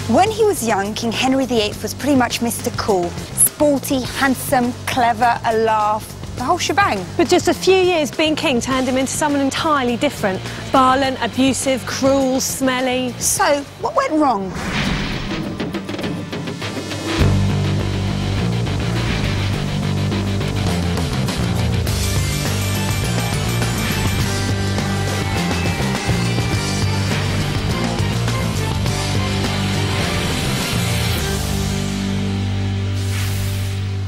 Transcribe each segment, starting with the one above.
When he was young, King Henry VIII was pretty much Mr. Cool. Sporty, handsome, clever, a laugh, the whole shebang. But just a few years being king turned him into someone entirely different. Violent, abusive, cruel, smelly. So, what went wrong?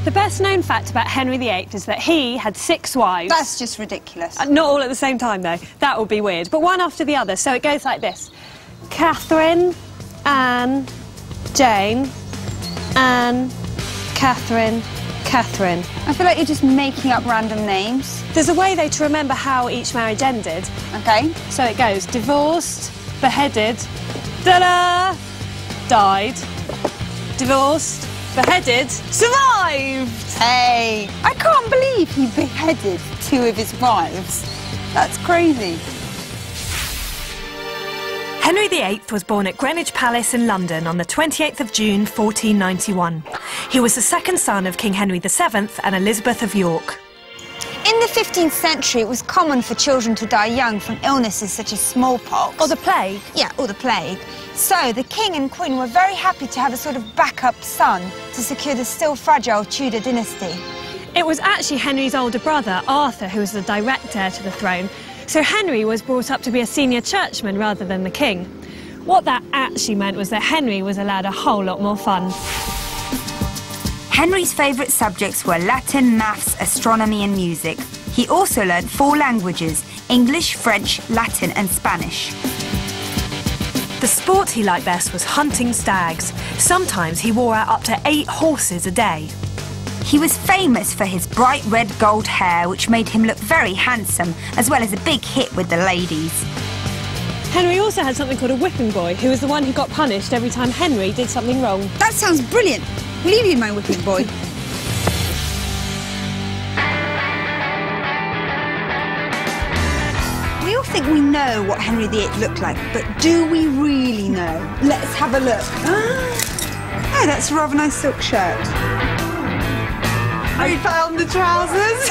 The best-known fact about Henry VIII is that he had 6 wives. That's just ridiculous. Not all at the same time, though. That would be weird. But one after the other, so it goes like this. Catherine, Anne, Jane, Anne, Catherine, Catherine. I feel like you're just making up random names. There's a way, though, to remember how each marriage ended. OK. So it goes divorced, beheaded, da-da, died, divorced, beheaded, survived! Hey, I can't believe he beheaded 2 of his wives. That's crazy. Henry VIII was born at Greenwich Palace in London on the 28th of June 1491. He was the second son of King Henry VII and Elizabeth of York. In the 15th century, it was common for children to die young from illnesses such as smallpox. Or the plague. Yeah, or the plague. So the king and queen were very happy to have a sort of backup son to secure the still fragile Tudor dynasty. It was actually Henry's older brother, Arthur, who was the direct heir to the throne. So Henry was brought up to be a senior churchman rather than the king. What that actually meant was that Henry was allowed a whole lot more fun. Henry's favourite subjects were Latin, maths, astronomy and music. He also learned 4 languages: English, French, Latin and Spanish. The sport he liked best was hunting stags. Sometimes he wore out up to 8 horses a day. He was famous for his bright red gold hair, which made him look very handsome, as well as a big hit with the ladies. Henry also had something called a whipping boy, who was the one who got punished every time Henry did something wrong. That sounds brilliant. Will you be my whipping boy? We all think we know what Henry VIII looked like, but do we really know? Let's have a look. Oh, that's a rather nice silk shirt. I found the trousers.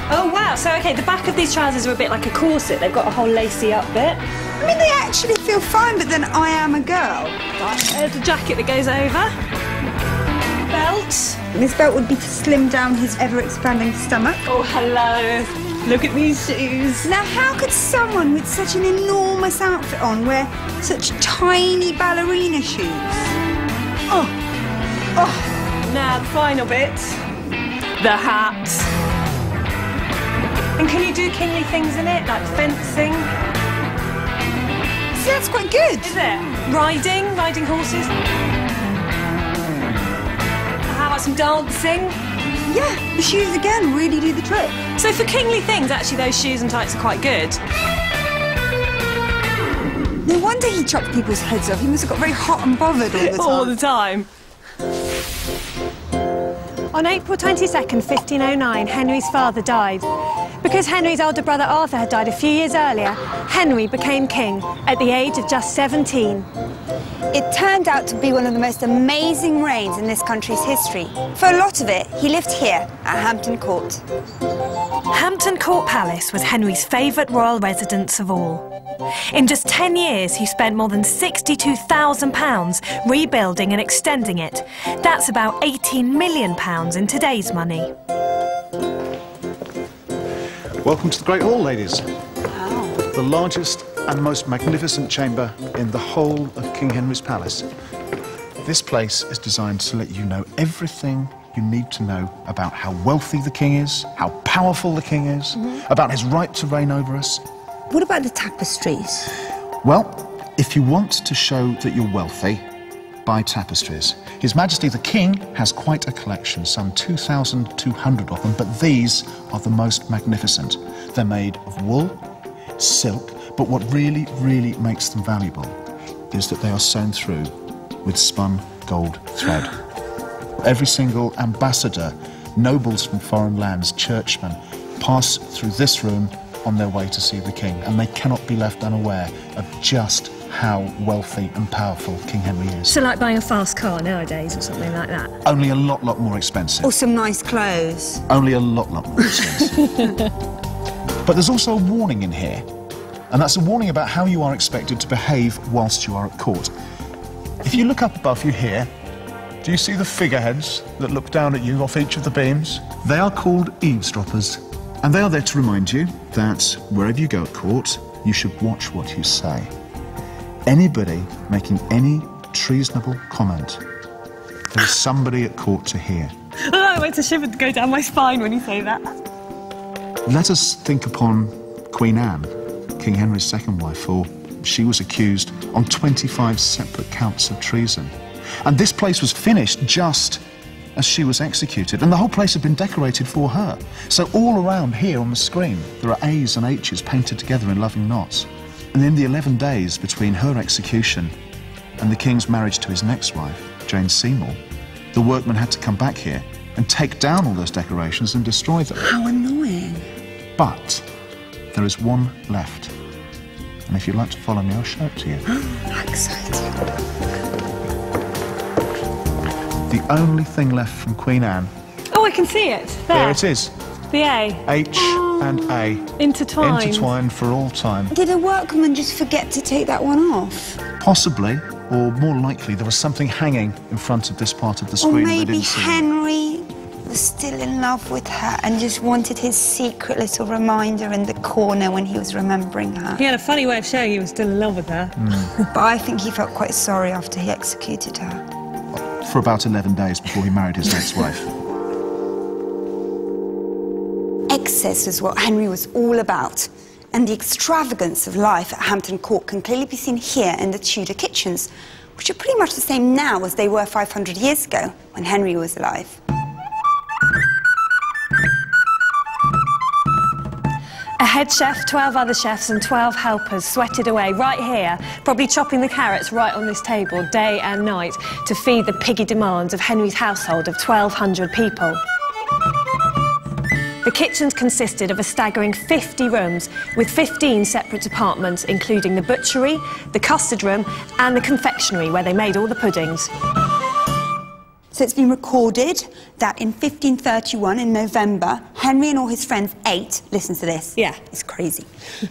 Oh, wow. So, OK, the back of these trousers are a bit like a corset. They've got a whole lacy up bit. I mean, they actually feel fine, but then I am a girl. There's a jacket that goes over. Belt. This belt would be to slim down his ever-expanding stomach. Oh, hello. Look at these shoes. Now, how could someone with such an enormous outfit on wear such tiny ballerina shoes? Oh. Now, the final bit. The hat. And can you do kingly things in it, like fencing? See, that's quite good. Is it? Riding horses. How about some dancing? Yeah, the shoes again really do the trick. So for kingly things, actually, those shoes and tights are quite good. No wonder he chopped people's heads off. He must have got very hot and bothered all the time. All the time. On April 22nd, 1509, Henry's father died. Because Henry's older brother Arthur had died a few years earlier, Henry became king at the age of just 17. It turned out to be one of the most amazing reigns in this country's history. For a lot of it, he lived here at Hampton Court. Hampton Court Palace was Henry's favourite royal residence of all. In just 10 years, he spent more than £62,000 rebuilding and extending it. That's about £18 million in today's money. Welcome to the Great Hall, ladies. Wow. The largest and most magnificent chamber in the whole of King Henry's palace. This place is designed to let you know everything you need to know about how wealthy the king is, how powerful the king is, about his right to reign over us. What about the tapestries? Well, if you want to show that you're wealthy, buy tapestries. His Majesty the King has quite a collection, some 2,200 of them, but these are the most magnificent. They're made of wool, silk, but what really, really makes them valuable is that they are sewn through with spun gold thread. Every single ambassador, nobles from foreign lands, churchmen, pass through this room on their way to see the king, and they cannot be left unaware of just how wealthy and powerful King Henry is. So like buying a fast car nowadays or something like that? Only a lot more expensive. Or some nice clothes. Only a lot more expensive. But there's also a warning in here, and that's a warning about how you are expected to behave whilst you are at court. If you look up above you here, do you see the figureheads that look down at you off each of the beams? They are called eavesdroppers, and they are there to remind you that wherever you go at court, you should watch what you say. Anybody making any treasonable comment, there is somebody at court to hear. Oh, I went to shiver to go down my spine when you say that. Let us think upon Queen Anne, King Henry's second wife, for she was accused on 25 separate counts of treason. And this place was finished just as she was executed, and the whole place had been decorated for her. So all around here on the screen, there are A's and H's painted together in loving knots. And in the 11 days between her execution and the King's marriage to his next wife, Jane Seymour, the workmen had to come back here and take down all those decorations and destroy them. How annoying. But there is one left. And if you'd like to follow me, I'll show it to you. How exciting. The only thing left from Queen Anne. Oh, I can see it. There It is. The A. H and A. Intertwined. Intertwined for all time. Did a workman just forget to take that one off? Possibly, or more likely, there was something hanging in front of this part of the Or screen that they maybe didn't see. Henry was still in love with her and just wanted his secret little reminder in the corner when he was remembering her. He had a funny way of showing he was still in love with her. But I think he felt quite sorry after he executed her. For about 11 days before he married his next wife. Excess is what Henry was all about, and the extravagance of life at Hampton Court can clearly be seen here in the Tudor kitchens, which are pretty much the same now as they were 500 years ago, when Henry was alive. A head chef, 12 other chefs and 12 helpers sweated away right here, probably chopping the carrots right on this table day and night to feed the piggy demands of Henry's household of 1,200 people. The kitchens consisted of a staggering 50 rooms with 15 separate departments, including the butchery, the custard room and the confectionery where they made all the puddings. So it's been recorded that in 1531, in November, Henry and all his friends ate, listen to this. Yeah. It's crazy.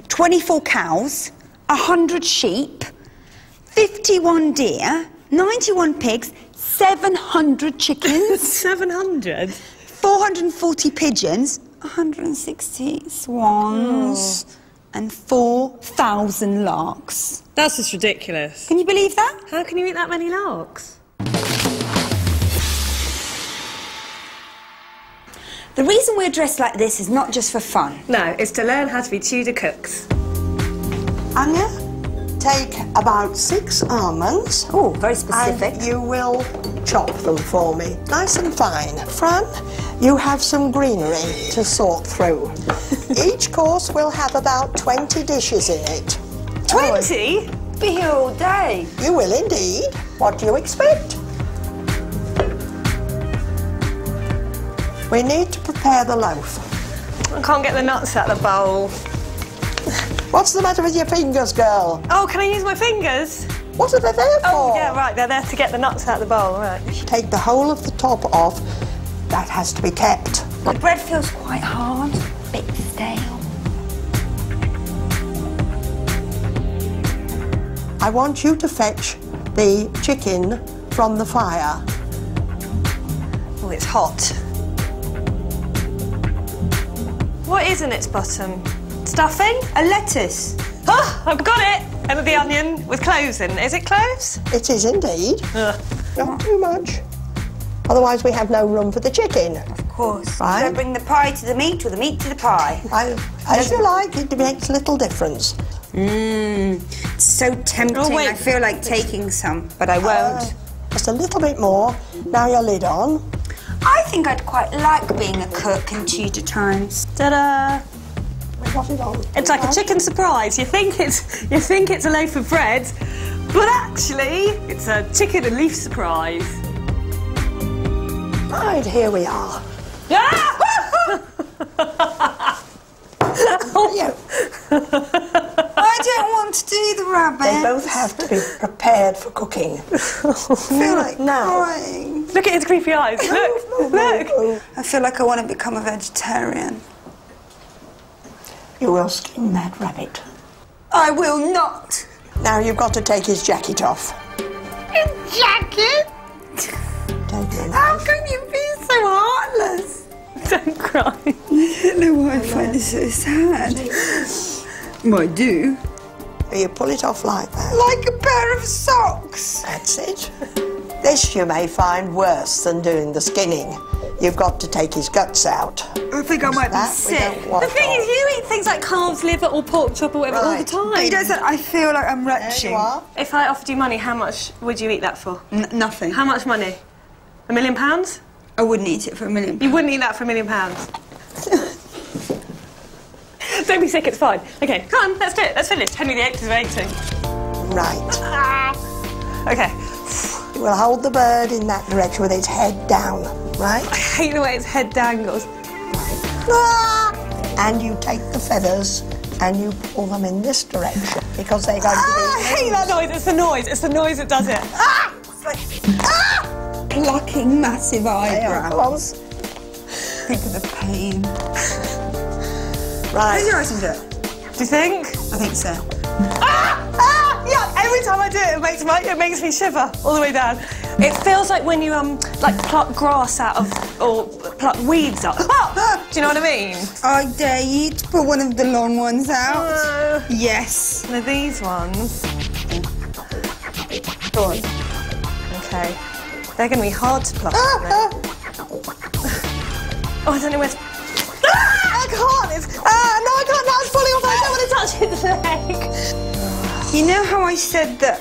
24 cows, 100 sheep, 51 deer, 91 pigs, 700 chickens. 700? 440 pigeons, 160 swans, and 4,000 larks. That's just ridiculous. Can you believe that? How can you eat that many larks? The reason we're dressed like this is not just for fun. No, it's to learn how to be Tudor cooks. Ania, take about 6 almonds. Oh, very specific. And you will chop them for me, nice and fine. Fran, you have some greenery to sort through. Each course will have about 20 dishes in it. 20? Be here all day. You will indeed. What do you expect? We need to prepare the loaf. I can't get the nuts out of the bowl. What's the matter with your fingers, girl? Oh, can I use my fingers? What are they there for? Oh, yeah, right, they're there to get the nuts out of the bowl, right. Take the whole of the top off. That has to be kept. The bread feels quite hard, a bit stale. I want you to fetch the chicken from the fire. Oh, it's hot. What is in its bottom? Stuffing? A lettuce. Oh, I've got it! And the onion with cloves in. Is it cloves? It is indeed. Not too much. Otherwise we have no room for the chicken. Of course. Right. So bring the pie to the meat or the meat to the pie. As you like, it makes little difference. Mmm, so tempting. Oh, wait. I feel like taking some, but I won't. Just a little bit more. Now your lid on. I think I'd quite like being a cook in Tudor times. Ta-da! Got it on. It's like a chicken surprise. You think it's a loaf of bread, but actually it's a chicken and leaf surprise. Right, here we are. Ah! You. I don't want want to do the rabbit. They both have to be prepared for cooking. I feel like now. crying. Look at his creepy eyes. Look, look. I feel like I want to become a vegetarian. You will skin that rabbit. I will not. Now you've got to take his jacket off. His jacket? Take your How knife. can you be so heartless? Don't cry. I don't know why I find it so sad. Well, I do. You pull it off like that. Like a pair of socks. That's it. This you may find worse than doing the skinning. You've got to take his guts out. I think I might be That we sick. don't want The thing of. is, you eat things like calves liver or pork chop or whatever all the Right. time. He doesn't. I feel like I'm There retching. you are. If I offered you money, how much would you eat that for? Nothing. How much money? £1 million? I wouldn't eat it for £1 million. You wouldn't eat that for £1 million. Don't be sick, it's fine. Okay, come on, let's do it. Let's finish. Henry VIII is waiting. Right. Okay. You will hold the bird in that direction with its head down, right? I hate the way its head dangles. Ah! And you take the feathers and you pull them in this direction because they're going to be I hate that noise. It's the noise. It's the noise that does it. Ah! It's like, plucking massive eyebrows. Think of the pain. Right. Close your eyes and do it. Do you think? I think so. Yeah. Every time I do it, it makes me shiver all the way down. It feels like when you like pluck grass out of or pluck weeds up. Oh! Do you know what I mean? I dare you to put one of the long ones out. Yes. They're these ones. Go on. Okay. They're going to be hard to pluck. Aren't they? Oh, I don't know where. I can't. It's no, I can't. Now it's falling off. I don't want to touch its leg. You know how I said that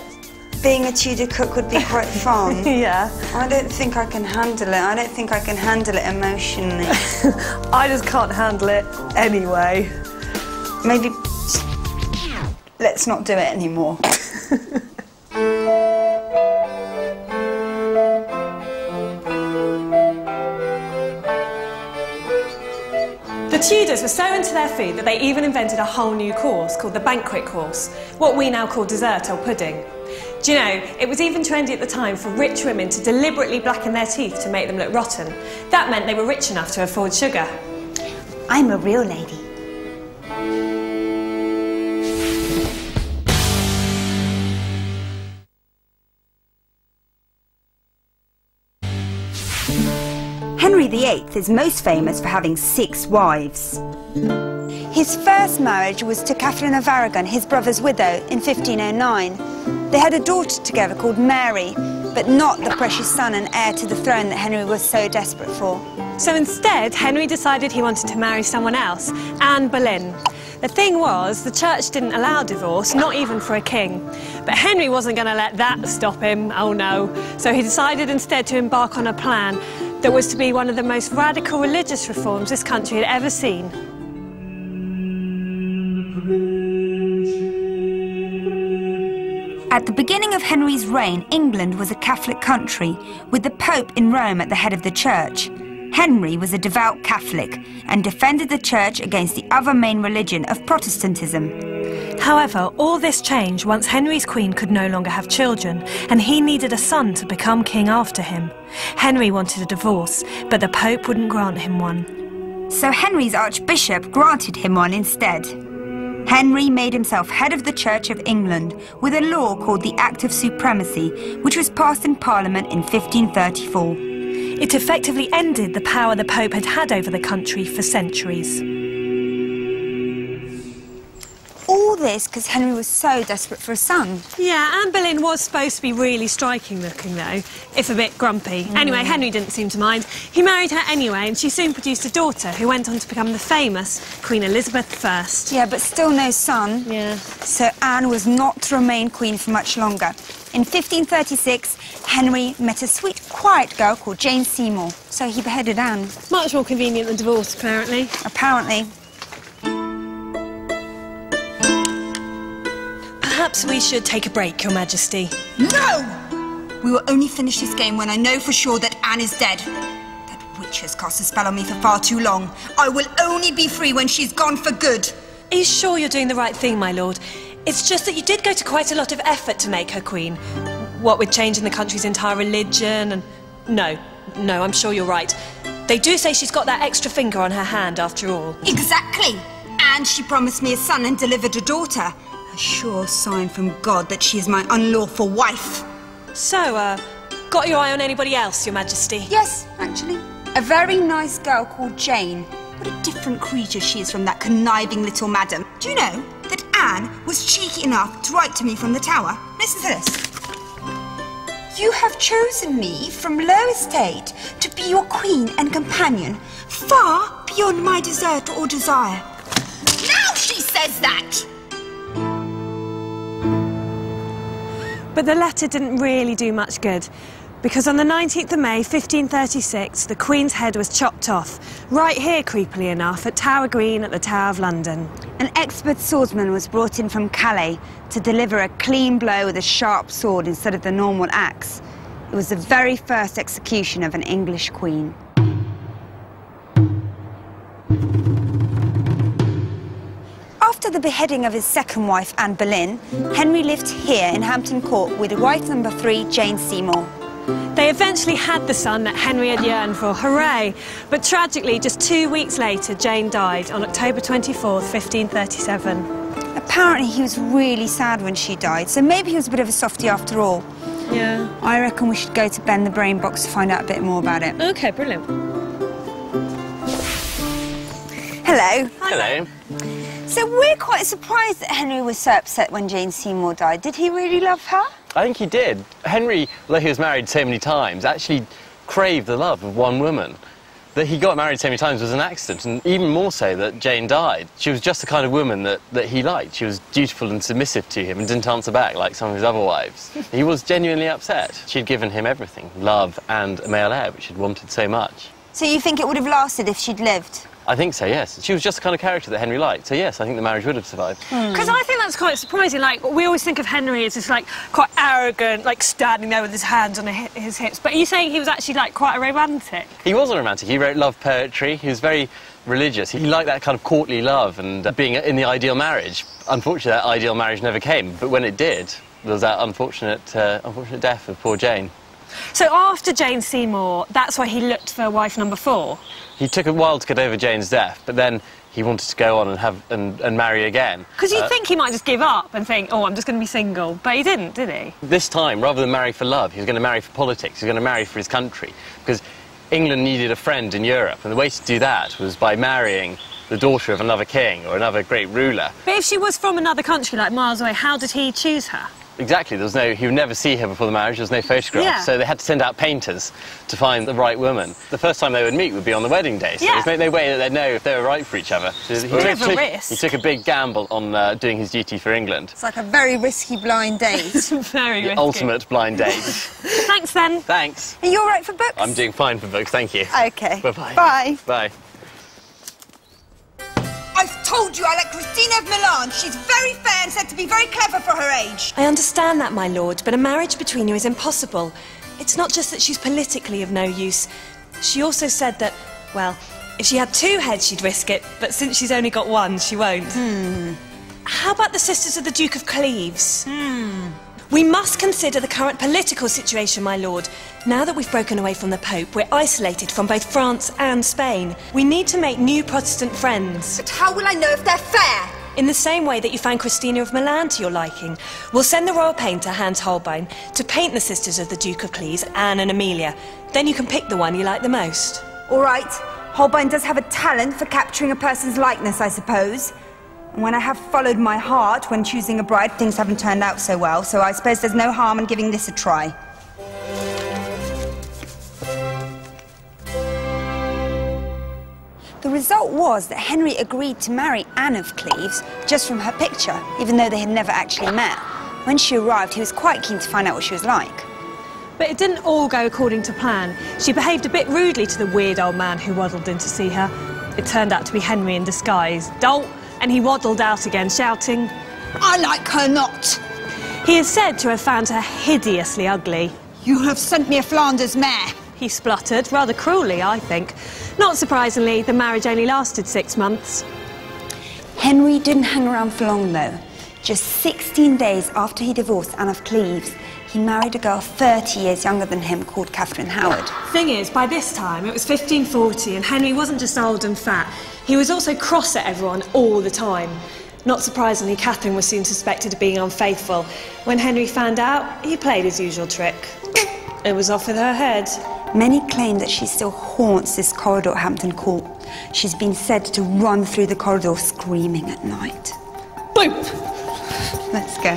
being a Tudor cook would be quite fun? Yeah. I don't think I can handle it. I don't think I can handle it emotionally. I just can't handle it anyway. Maybe let's not do it anymore. The Tudors were so into their food that they even invented a whole new course called the banquet course, what we now call dessert or pudding. Do you know, it was even trendy at the time for rich women to deliberately blacken their teeth to make them look rotten. That meant they were rich enough to afford sugar. I'm a real lady. Henry VIII is most famous for having 6 wives. His first marriage was to Catherine of Aragon, his brother's widow, in 1509. They had a daughter together called Mary, but not the precious son and heir to the throne that Henry was so desperate for. So instead, Henry decided he wanted to marry someone else, Anne Boleyn. The thing was, the church didn't allow divorce, not even for a king. But Henry wasn't going to let that stop him, oh no. So he decided instead to embark on a plan that was to be one of the most radical religious reforms this country had ever seen. At the beginning of Henry's reign, England was a Catholic country, with the Pope in Rome at the head of the church. Henry was a devout Catholic and defended the church against the other main religion of Protestantism. However, all this changed once Henry's queen could no longer have children, and he needed a son to become king after him. Henry wanted a divorce, but the Pope wouldn't grant him one. So Henry's archbishop granted him one instead. Henry made himself head of the Church of England with a law called the Act of Supremacy, which was passed in Parliament in 1534. It effectively ended the power the Pope had had over the country for centuries. All this because Henry was so desperate for a son. Yeah, Anne Boleyn was supposed to be really striking looking though, if a bit grumpy. Anyway, Henry didn't seem to mind. He married her anyway, and she soon produced a daughter who went on to become the famous Queen Elizabeth I. Yeah, but still no son. Yeah. So Anne was not to remain queen for much longer. In 1536, Henry met a sweet, quiet girl called Jane Seymour, so he beheaded Anne. Much more convenient than divorce, apparently. Apparently. Perhaps we should take a break, Your Majesty. No! We will only finish this game when I know for sure that Anne is dead. That witch has cast a spell on me for far too long. I will only be free when she's gone for good. Are you sure you're doing the right thing, my lord? It's just that you did go to quite a lot of effort to make her queen. What with changing the country's entire religion and... No, I'm sure you're right. They do say she's got that extra finger on her hand after all. Exactly. And she promised me a son and delivered a daughter. A sure sign from God that she is my unlawful wife. So, got your eye on anybody else, Your Majesty? Yes, actually. A very nice girl called Jane. What a different creature she is from that conniving little madam. Do you know that Anne was cheeky enough to write to me from the tower? Listen to this. You have chosen me from low estate to be your queen and companion, far beyond my desert or desire. Now she says that! But the letter didn't really do much good, because on the 19th of May, 1536, the Queen's head was chopped off, right here, creepily enough, at Tower Green at the Tower of London. An expert swordsman was brought in from Calais to deliver a clean blow with a sharp sword instead of the normal axe. It was the very first execution of an English queen. After the beheading of his second wife, Anne Boleyn, Henry lived here in Hampton Court with wife number 3, Jane Seymour. They eventually had the son that Henry had yearned for, hooray! But tragically, just 2 weeks later, Jane died on October 24th, 1537. Apparently he was really sad when she died, so maybe he was a bit of a softie after all. Yeah. I reckon we should go to Ben the Brain Box to find out a bit more about it. OK, brilliant. Hello. Hello. So we're quite surprised that Henry was so upset when Jane Seymour died. Did he really love her? I think he did. Henry, although he was married so many times, actually craved the love of one woman. That he got married so many times was an accident, and even more so that Jane died. She was just the kind of woman that he liked. She was dutiful and submissive to him and didn't answer back like some of his other wives. He was genuinely upset. She'd given him everything, love and a male heir, which he'd wanted so much. So you think it would have lasted if she'd lived? I think so, yes. She was just the kind of character that Henry liked, so yes, I think the marriage would have survived. Because I think that's quite surprising. Like, we always think of Henry as this, like, quite arrogant, like, standing there with his hands on his hips. But are you saying he was actually, like, quite a romantic? He was a romantic. He wrote love poetry. He was very religious. He liked that kind of courtly love and being in the ideal marriage. Unfortunately, that ideal marriage never came, but when it did, there was that unfortunate death of poor Jane. So after Jane Seymour, that's why he looked for wife number 4? He took a while to get over Jane's death, but then he wanted to go on and marry again. Because you'd think he might just give up and think, oh, I'm just going to be single. But he didn't, did he? This time, rather than marry for love, he was going to marry for politics. He was going to marry for his country, because England needed a friend in Europe, and the way to do that was by marrying the daughter of another king or another great ruler. But if she was from another country, like miles away, how did he choose her? Exactly. He would never see her before the marriage. There was no photograph. Yeah. So they had to send out painters to find the right woman. The first time they would meet would be on the wedding day. So yeah. There's no way that they'd know if they were right for each other. So risk. He took a big gamble on doing his duty for England. It's like a very risky blind date. Very risky. Ultimate blind date. Thanks, then. Thanks. Are you all right for books? I'm doing fine for books, thank you. OK. Bye-bye. Bye. Bye. I've told you I like Christina of Milan. She's very fair and said to be very clever for her age. I understand that, my lord, but a marriage between you is impossible. It's not just that she's politically of no use. She also said that, well, if she had 2 heads, she'd risk it, but since she's only got 1, she won't. How about the sisters of the Duke of Cleves? We must consider the current political situation, my lord. Now that we've broken away from the Pope, we're isolated from both France and Spain. We need to make new Protestant friends. But how will I know if they're fair? In the same way that you found Christina of Milan to your liking, we'll send the royal painter, Hans Holbein, to paint the sisters of the Duke of Cleves, Anne and Amelia. Then you can pick the one you like the most. All right. Holbein does have a talent for capturing a person's likeness, I suppose. And when I have followed my heart when choosing a bride, things haven't turned out so well, so I suppose there's no harm in giving this a try. The result was that Henry agreed to marry Anne of Cleves just from her picture, even though they had never actually met. When she arrived, he was quite keen to find out what she was like. But it didn't all go according to plan. She behaved a bit rudely to the weird old man who waddled in to see her. It turned out to be Henry in disguise. Dolt! And he waddled out again, shouting, I like her not. He is said to have found her hideously ugly. You have sent me a Flanders mare. He spluttered, rather cruelly, I think. Not surprisingly, the marriage only lasted 6 months. Henry didn't hang around for long, though. Just 16 days after he divorced Anne of Cleves, he married a girl 30 years younger than him called Catherine Howard. Thing is, by this time, it was 1540 and Henry wasn't just old and fat, he was also cross at everyone all the time. Not surprisingly, Catherine was soon suspected of being unfaithful. When Henry found out, he played his usual trick. It was off with her head. Many claim that she still haunts this corridor at Hampton Court. She's been said to run through the corridor screaming at night. Boop! Let's go.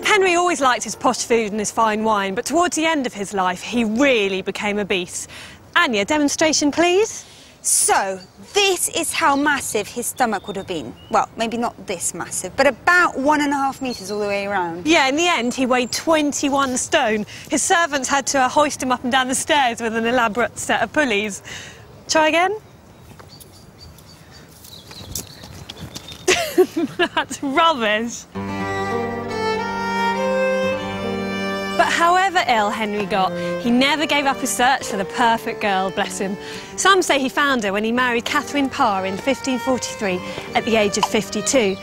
Henry always liked his posh food and his fine wine, but towards the end of his life, he really became obese. Ania, demonstration, please. So, this is how massive his stomach would have been. Well, maybe not this massive, but about 1.5 metres all the way around. Yeah, in the end, he weighed 21 stone. His servants had to hoist him up and down the stairs with an elaborate set of pulleys. Try again. That's rubbish. But however ill Henry got, he never gave up his search for the perfect girl, bless him. Some say he found her when he married Catherine Parr in 1543 at the age of 52.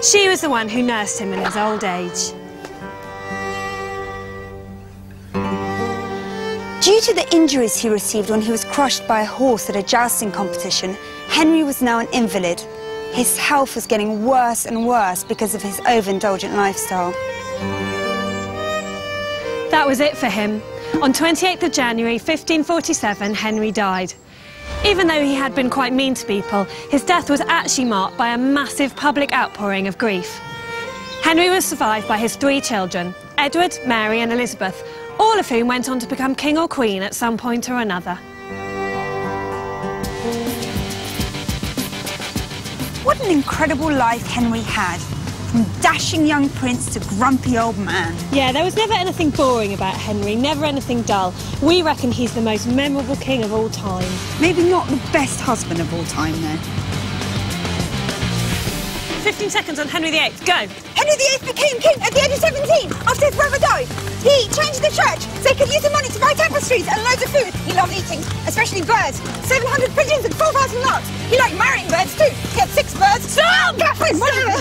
She was the one who nursed him in his old age. Due to the injuries he received when he was crushed by a horse at a jousting competition, Henry was now an invalid. His health was getting worse and worse because of his overindulgent lifestyle. That was it for him. On 28th of January 1547, Henry died. Even though he had been quite mean to people, his death was actually marked by a massive public outpouring of grief. Henry was survived by his 3 children, Edward, Mary and Elizabeth, all of whom went on to become king or queen at some point or another. What an incredible life Henry had. From dashing young prince to grumpy old man. Yeah, there was never anything boring about Henry, never anything dull. We reckon he's the most memorable king of all time. Maybe not the best husband of all time, though. 15 seconds on Henry VIII, go! Henry VIII became king at the age of 17 after his brother died. He changed the church so he could use the money to buy tapestries and loads of food. He loved eating, especially birds. 700 pigeons and 4,000 larks. He liked marrying birds too. He had 6 birds. Stop! Catherine, whatever.